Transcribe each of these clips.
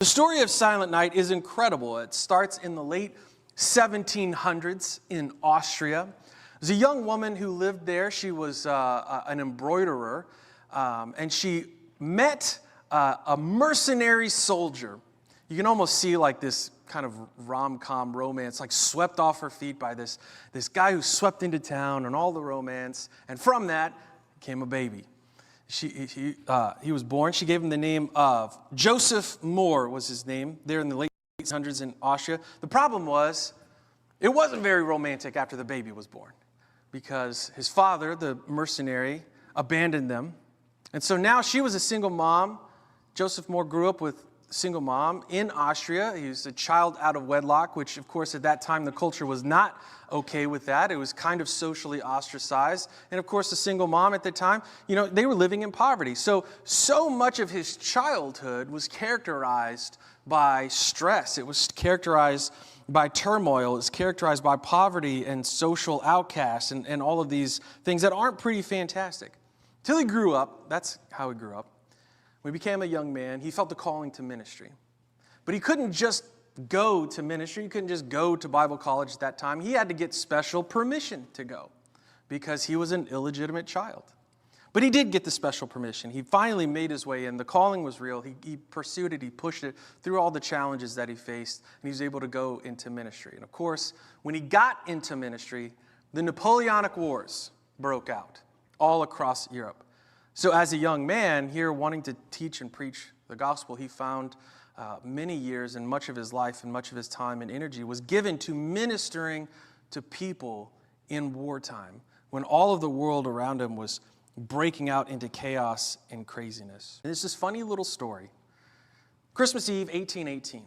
The story of Silent Night is incredible. It starts in the late 1700s in Austria. There's a young woman who lived there. She was an embroiderer, and she met a mercenary soldier. You can almost see like this kind of rom-com romance, like swept off her feet by this guy who swept into town and all the romance. And from that came a baby. He was born. She gave him the name of Joseph Moore was his name, there in the late 1800s in Austria. The problem was, it wasn't very romantic after the baby was born because his father, the mercenary, abandoned them. And so now she was a single mom. Joseph Moore grew up with a single mom in Austria. He was a child out of wedlock, which, of course, at that time, the culture was not okay with that. It was kind of socially ostracized. And, of course, a single mom at the time, they were living in poverty. So much of his childhood was characterized by stress. It was characterized by turmoil. It was characterized by poverty and social outcasts and all of these things that aren't pretty fantastic. Till he grew up, that's how he grew up. When he became a young man, he felt the calling to ministry. But he couldn't just go to ministry. He couldn't just go to Bible college at that time. He had to get special permission to go because he was an illegitimate child. But he did get the special permission. He finally made his way in. The calling was real. He pursued it. He pushed it through all the challenges that he faced, and he was able to go into ministry. And of course, when he got into ministry, the Napoleonic Wars broke out all across Europe. So as a young man here wanting to teach and preach the gospel, he found many years and much of his life and much of his time and energy was given to ministering to people in wartime when all of the world around him was breaking out into chaos and craziness. And it's this funny little story. Christmas Eve, 1818,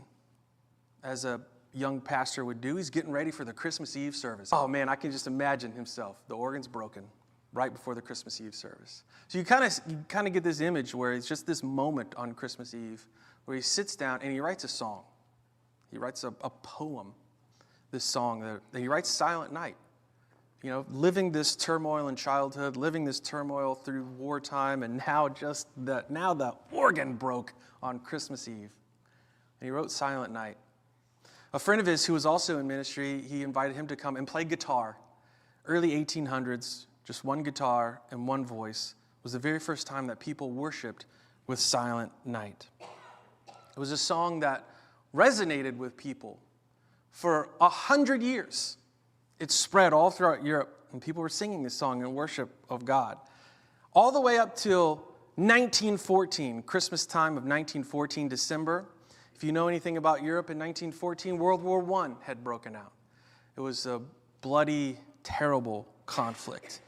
as a young pastor would do, he's getting ready for the Christmas Eve service. Oh man, I can just imagine himself. The organ's broken right before the Christmas Eve service. So you kind of get this image where it's just this moment on Christmas Eve where he sits down and he writes a song. He writes a poem, this song that he writes Silent Night. Living this turmoil in childhood, living this turmoil through wartime, and now the organ broke on Christmas Eve. And he wrote Silent Night. A friend of his who was also in ministry, he invited him to come and play guitar. Early 1800s, just one guitar and one voice, was the very first time that people worshiped with Silent Night. It was a song that resonated with people for 100 years. It spread all throughout Europe, and people were singing this song in worship of God. All the way up till 1914, Christmas time of 1914, December. If you know anything about Europe in 1914, World War I had broken out. It was a bloody, terrible conflict.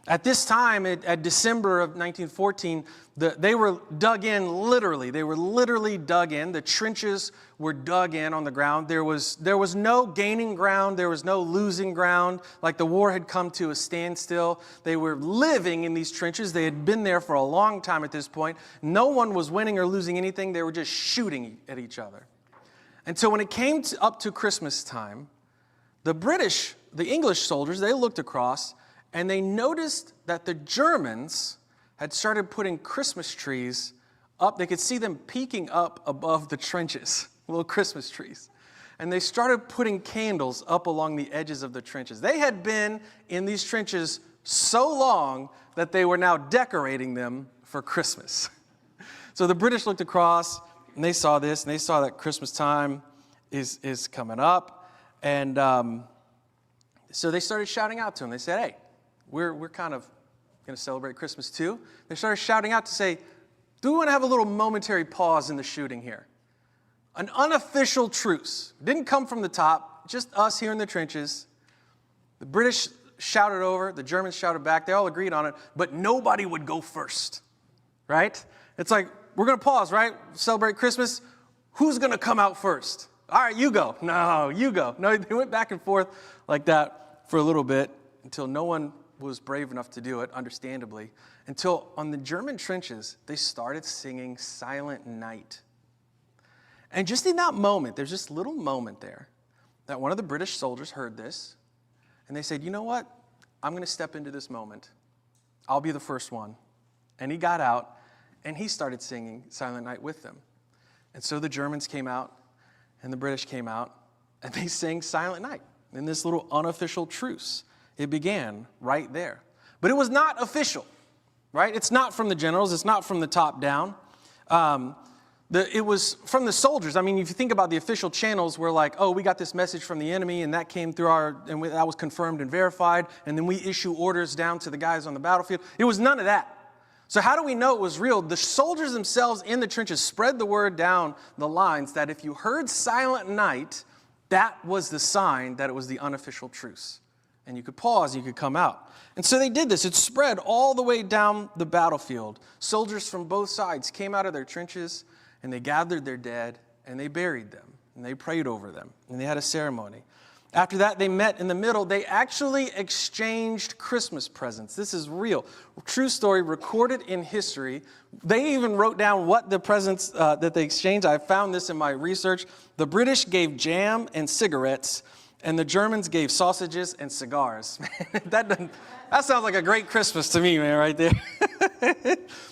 At this time, at December of 1914, they were dug in literally. They were literally dug in. The trenches were dug in on the ground. There was no gaining ground. There was no losing ground. Like the war had come to a standstill. They were living in these trenches. They had been there for a long time at this point. No one was winning or losing anything. They were just shooting at each other. And so when it came up to Christmas time, the English soldiers, they looked across and they noticed that the Germans had started putting Christmas trees up. They could see them peeking up above the trenches, little Christmas trees. And they started putting candles up along the edges of the trenches. They had been in these trenches so long that they were now decorating them for Christmas. So the British looked across and they saw this, and they saw that Christmas time is coming up. And so they started shouting out to them. They said, hey, we're kind of going to celebrate Christmas too. They started shouting out to say, do we want to have a little momentary pause in the shooting here? An unofficial truce. Didn't come from the top, just us here in the trenches. The British shouted over, the Germans shouted back. They all agreed on it, but nobody would go first, right? It's like, we're going to pause, right? Celebrate Christmas. Who's going to come out first? All right, you go. No, you go. No, they went back and forth like that for a little bit until no one was brave enough to do it, understandably, until on the German trenches, they started singing Silent Night. And just in that moment, there's this little moment there that one of the British soldiers heard this, and they said, you know what? I'm going to step into this moment. I'll be the first one. And he got out, and he started singing Silent Night with them. And so the Germans came out and the British came out and they sang Silent Night in this little unofficial truce. It began right there. But it was not official, right? It's not from the generals. It's not from the top down. It was from the soldiers. I mean, if you think about the official channels, we're like, oh, we got this message from the enemy, and that came through that was confirmed and verified, and then we issue orders down to the guys on the battlefield. It was none of that. So how do we know it was real? The soldiers themselves in the trenches spread the word down the lines that if you heard Silent Night, that was the sign that it was the unofficial truce. And you could pause, you could come out. And so they did this. It spread all the way down the battlefield. Soldiers from both sides came out of their trenches, and they gathered their dead, and they buried them, and they prayed over them, and they had a ceremony. After that, they met in the middle. They actually exchanged Christmas presents. This is real. True story, recorded in history. They even wrote down what the presents that they exchanged. I found this in my research. The British gave jam and cigarettes, and the Germans gave sausages and cigars. That sounds like a great Christmas to me, man, right there.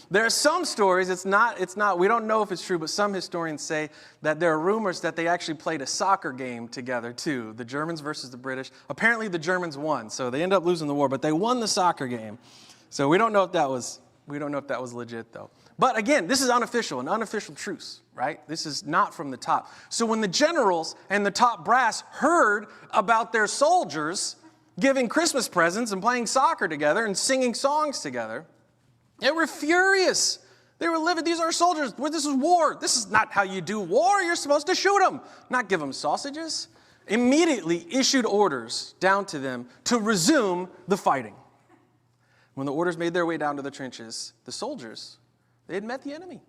There are some stories, it's not, we don't know if it's true, but some historians say that there are rumors that they actually played a soccer game together too, the Germans versus the British. Apparently the Germans won, so they ended up losing the war, but they won the soccer game. So we don't know if that was legit though. But again, this is unofficial, an unofficial truce, right? This is not from the top. So when the generals and the top brass heard about their soldiers giving Christmas presents and playing soccer together and singing songs together, they were furious. They were livid. These are soldiers. This is war. This is not how you do war. You're supposed to shoot them, not give them sausages. Immediately issued orders down to them to resume the fighting. When the orders made their way down to the trenches, the soldiers, they had met the enemy.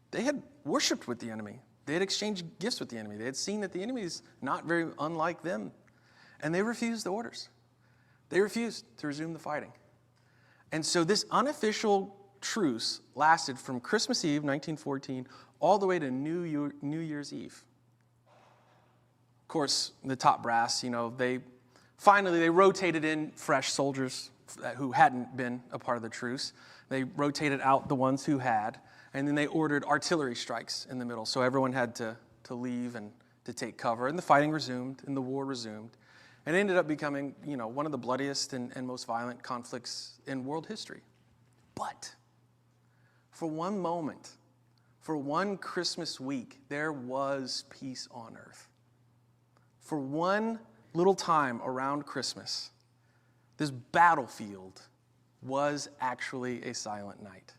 They had worshiped with the enemy. They had exchanged gifts with the enemy. They had seen that the enemy is not very unlike them. And they refused the orders. They refused to resume the fighting. And so this unofficial truce lasted from Christmas Eve, 1914, all the way to New Year's Eve. Of course, the top brass, they rotated in fresh soldiers who hadn't been a part of the truce. They rotated out the ones who had, and then they ordered artillery strikes in the middle. So everyone had to leave and to take cover, and the fighting resumed, and the war resumed. And it ended up becoming, one of the bloodiest and most violent conflicts in world history. But for one moment, for one Christmas week, there was peace on earth. For one little time around Christmas, this battlefield was actually a silent night.